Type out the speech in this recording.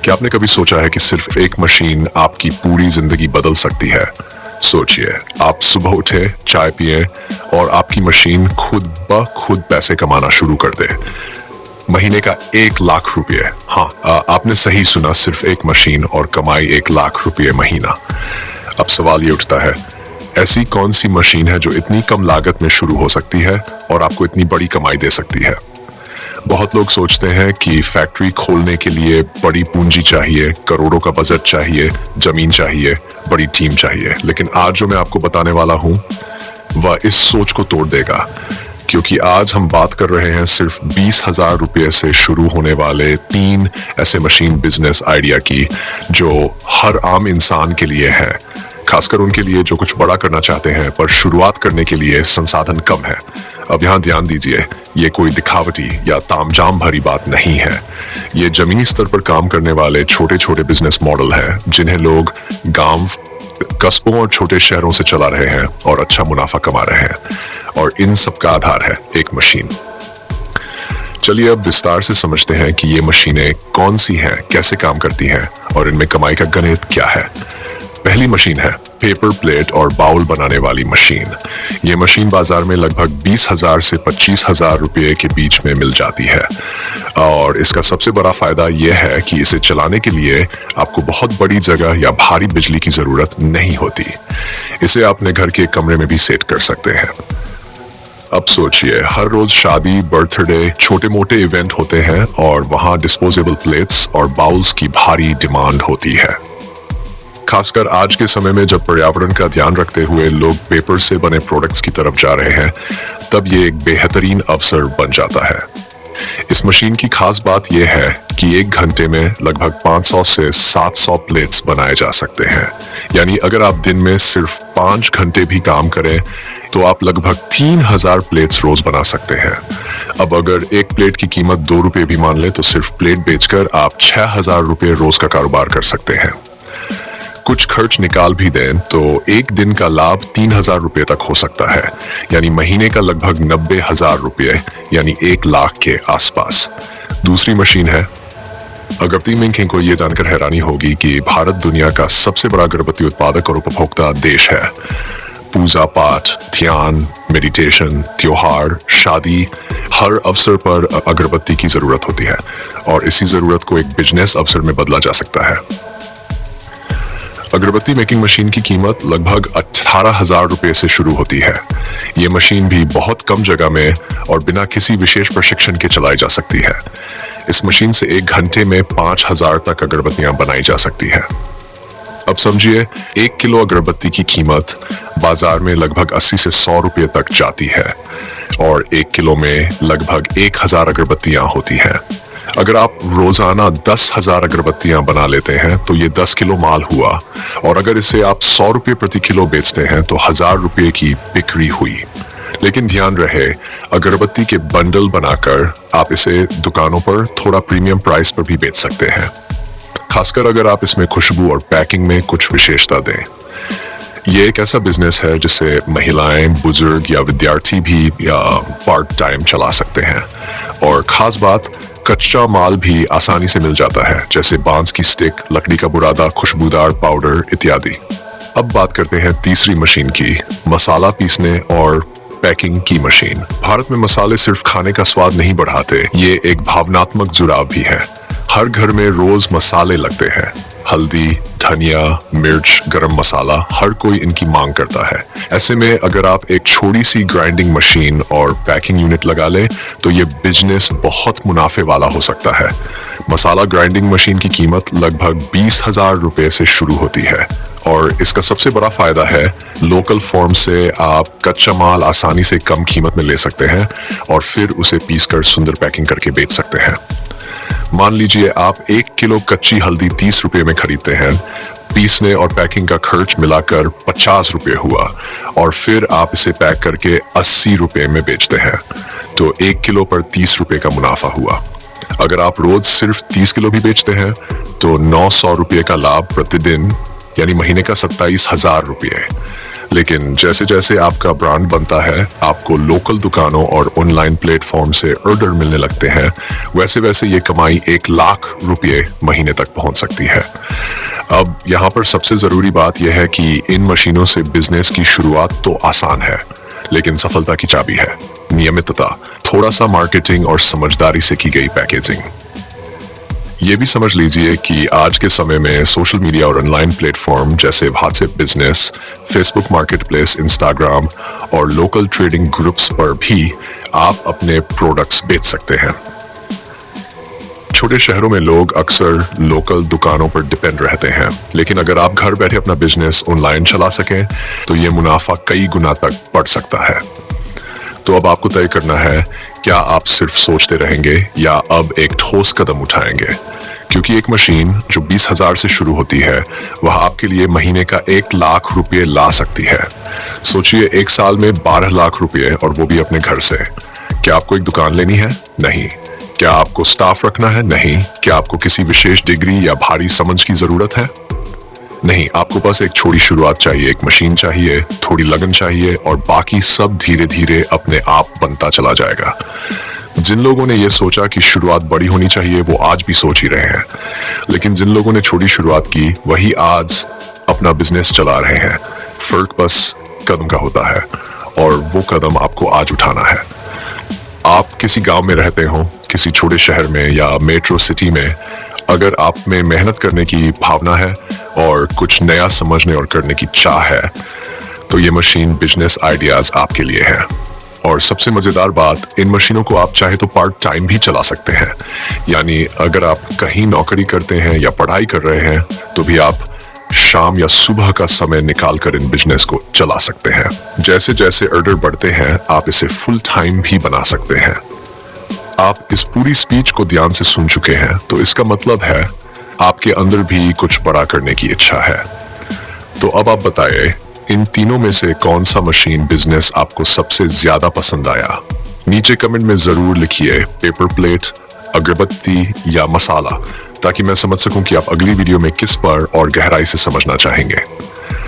क्या आपने कभी सोचा है कि सिर्फ एक मशीन आपकी पूरी जिंदगी बदल सकती है? सोचिए, आप सुबह उठे, चाय पिए और आपकी मशीन खुद ब खुद पैसे कमाना शुरू कर दे। महीने का 1 लाख रुपये। हाँ, आपने सही सुना, सिर्फ एक मशीन और कमाई 1 लाख रुपये महीना। अब सवाल ये उठता है, ऐसी कौन सी मशीन है जो इतनी कम लागत में शुरू हो सकती है और आपको इतनी बड़ी कमाई दे सकती है? बहुत लोग सोचते हैं कि फैक्ट्री खोलने के लिए बड़ी पूंजी चाहिए, करोड़ों का बजट चाहिए, जमीन चाहिए, बड़ी टीम चाहिए। लेकिन आज जो मैं आपको बताने वाला हूं वह इस सोच को तोड़ देगा, क्योंकि आज हम बात कर रहे हैं सिर्फ 20,000 रुपये से शुरू होने वाले 3 ऐसे मशीन बिजनेस आइडिया की जो हर आम इंसान के लिए है, खासकर उनके लिए जो कुछ बड़ा करना चाहते हैं पर शुरुआत करने के लिए संसाधन कम है। अब यहाँ ध्यान दीजिए, ये कोई दिखावटी या तामझाम भरी बात नहीं है। ये जमीनी स्तर पर काम करने वाले छोटे छोटे बिजनेस मॉडल हैं जिन्हें लोग गांव, कस्बों और छोटे शहरों से चला रहे हैं और अच्छा मुनाफा कमा रहे हैं। और इन सब का आधार है एक मशीन। चलिए अब विस्तार से समझते हैं कि ये मशीनें कौन सी हैं, कैसे काम करती हैं और इनमें कमाई का गणित क्या है। पहली मशीन है पेपर प्लेट और बाउल बनाने वाली मशीन। ये मशीन बाजार में लगभग 20,000 से 25,000 रुपये के बीच में मिल जाती है और इसका सबसे बड़ा फायदा यह है कि इसे चलाने के लिए आपको बहुत बड़ी जगह या भारी बिजली की जरूरत नहीं होती। इसे अपने घर के कमरे में भी सेट कर सकते हैं। अब सोचिए, हर रोज शादी, बर्थडे, छोटे मोटे इवेंट होते हैं और वहां डिस्पोजेबल प्लेट्स और बाउल्स की भारी डिमांड होती है। खासकर आज के समय में जब पर्यावरण का ध्यान रखते हुए लोग पेपर से बने प्रोडक्ट्स की तरफ जा रहे हैं, तब ये एक बेहतरीन अवसर बन जाता है। इस मशीन की खास बात यह है कि 1 घंटे में लगभग 500 से 700 प्लेट्स बनाए जा सकते हैं। यानी अगर आप दिन में सिर्फ 5 घंटे भी काम करें तो आप लगभग 3,000 प्लेट्स रोज बना सकते हैं। अब अगर एक प्लेट की कीमत 2 रुपये भी मान लें तो सिर्फ प्लेट बेचकर आप 6,000 रुपये रोज का कारोबार कर सकते हैं। कुछ खर्च निकाल भी दें तो एक दिन का लाभ 3,000 रुपये तक हो सकता है, यानी महीने का लगभग 90,000 रुपये, यानी 1 लाख के आसपास। दूसरी मशीन है अगरबत्ती। मेकिंग को यह जानकर हैरानी होगी कि भारत दुनिया का सबसे बड़ा अगरबत्ती उत्पादक और उपभोक्ता देश है। पूजा पाठ, ध्यान, मेडिटेशन, त्योहार, शादी, हर अवसर पर अगरबत्ती की जरूरत होती है और इसी जरूरत को एक बिजनेस अवसर में बदला जा सकता है। अगरबत्ती मेकिंग मशीन की कीमत लगभग 18,000 रुपये से शुरू होती है। ये मशीन भी बहुत कम जगह में और बिना किसी विशेष प्रशिक्षण के चलाई जा सकती है। इस मशीन से 1 घंटे में 5,000 तक अगरबत्तियां बनाई जा सकती है। अब समझिए, 1 किलो अगरबत्ती की कीमत बाजार में लगभग 80 से 100 रुपये तक जाती है और 1 किलो में लगभग 1,000 अगरबत्तियां होती हैं। अगर आप रोजाना 10,000 अगरबत्तियां बना लेते हैं तो ये 10 किलो माल हुआ और अगर इसे आप 100 रुपये प्रति किलो बेचते हैं तो 1,000 रुपये की बिक्री हुई। लेकिन ध्यान रहे, अगरबत्ती के बंडल बनाकर आप इसे दुकानों पर थोड़ा प्रीमियम प्राइस पर भी बेच सकते हैं, खासकर अगर आप इसमें खुशबू और पैकिंग में कुछ विशेषता दें। ये एक ऐसा बिजनेस है जिसे महिलाएं, बुजुर्ग या विद्यार्थी भी या पार्ट टाइम चला सकते हैं। और खास बात, कच्चा माल भी आसानी से मिल जाता है, जैसे बांस की स्टिक, लकड़ी का बुरादा, खुशबूदार पाउडर इत्यादि। अब बात करते हैं तीसरी मशीन की, मसाला पीसने और पैकिंग की मशीन। भारत में मसाले सिर्फ खाने का स्वाद नहीं बढ़ाते, ये एक भावनात्मक जुड़ाव भी है। हर घर में रोज मसाले लगते हैं, हल्दी, धनिया, मिर्च, गरम मसाला, हर कोई इनकी मांग करता है। ऐसे में अगर आप एक छोटी सी ग्राइंडिंग मशीन और पैकिंग यूनिट लगा लें तो ये बिजनेस बहुत मुनाफे वाला हो सकता है। मसाला ग्राइंडिंग मशीन की कीमत लगभग 20,000 रुपये से शुरू होती है और इसका सबसे बड़ा फायदा है, लोकल फॉर्म से आप कच्चा माल आसानी से कम कीमत में ले सकते हैं और फिर उसे पीसकर सुंदर पैकिंग करके बेच सकते हैं। मान लीजिए आप 1 किलो कच्ची हल्दी 30 रुपये में खरीदते हैं, पीसने और पैकिंग का खर्च मिलाकर 50 रुपये हुआ और फिर आप इसे पैक करके 80 रुपये में बेचते हैं तो 1 किलो पर 30 रुपये का मुनाफा हुआ। अगर आप रोज सिर्फ 30 किलो भी बेचते हैं तो 900 रुपये का लाभ प्रतिदिन, यानी महीने का 27,000 रुपये। लेकिन जैसे जैसे आपका ब्रांड बनता है, आपको लोकल दुकानों और ऑनलाइन प्लेटफॉर्म से ऑर्डर मिलने लगते हैं, वैसे वैसे ये कमाई 1 लाख रुपये महीने तक पहुंच सकती है। अब यहाँ पर सबसे ज़रूरी बात यह है कि इन मशीनों से बिजनेस की शुरुआत तो आसान है, लेकिन सफलता की चाबी है नियमितता, थोड़ा सा मार्केटिंग और समझदारी से की गई पैकेजिंग। ये भी समझ लीजिए कि आज के समय में सोशल मीडिया और ऑनलाइन प्लेटफॉर्म जैसे WhatsApp business, Facebook marketplace, Instagram और लोकल ट्रेडिंग ग्रुप्स पर भी आप अपने प्रोडक्ट्स बेच सकते हैं। छोटे शहरों में लोग अक्सर लोकल दुकानों पर डिपेंड रहते हैं, लेकिन अगर आप घर बैठे अपना बिजनेस ऑनलाइन चला सकें तो ये मुनाफा कई गुना तक बढ़ सकता है। तो अब आपको तय करना है, क्या आप सिर्फ सोचते रहेंगे या अब एक ठोस कदम उठाएंगे, क्योंकि एक मशीन जो 20,000 से शुरू होती है वह आपके लिए महीने का 1 लाख रुपये ला सकती है। सोचिए, 1 साल में 12 लाख रुपये, और वो भी अपने घर से। क्या आपको एक दुकान लेनी है? नहीं। क्या आपको स्टाफ रखना है? नहीं। क्या आपको किसी विशेष डिग्री या भारी समझ की जरूरत है? नहीं, आपको बस एक छोटी शुरुआत चाहिए, एक मशीन चाहिए, थोड़ी लगन चाहिए, और बाकी सब धीरे धीरे अपने आप बनता चला जाएगा। जिन लोगों ने ये सोचा कि शुरुआत बड़ी होनी चाहिए वो आज भी सोच ही रहे हैं, लेकिन जिन लोगों ने छोटी शुरुआत की वही आज अपना बिजनेस चला रहे हैं। फर्क बस कदम का होता है, और वो कदम आपको आज उठाना है। आप किसी गांव में रहते हो, किसी छोटे शहर में या मेट्रो सिटी में, अगर आप में मेहनत करने की भावना है और कुछ नया समझने और करने की चाह है, तो ये मशीन बिजनेस आइडियाज आपके लिए है। और सबसे मजेदार बात, इन मशीनों को आप चाहे तो पार्ट टाइम भी चला सकते हैं। यानी अगर आप कहीं नौकरी करते हैं या पढ़ाई कर रहे हैं तो भी आप शाम या सुबह का समय निकाल कर इन बिजनेस को चला सकते हैं। जैसे जैसे ऑर्डर बढ़ते हैं आप इसे फुल टाइम भी बना सकते हैं। आप इस पूरी स्पीच को ध्यान से सुन चुके हैं, तो इसका मतलब है आपके अंदर भी कुछ बड़ा करने की इच्छा है। तो अब आप बताइए, इन तीनों में से कौन सा मशीन बिजनेस आपको सबसे ज्यादा पसंद आया? नीचे कमेंट में जरूर लिखिए पेपर प्लेट, अगरबत्ती या मसाला, ताकि मैं समझ सकूं कि आप अगली वीडियो में किस पर और गहराई से समझना चाहेंगे।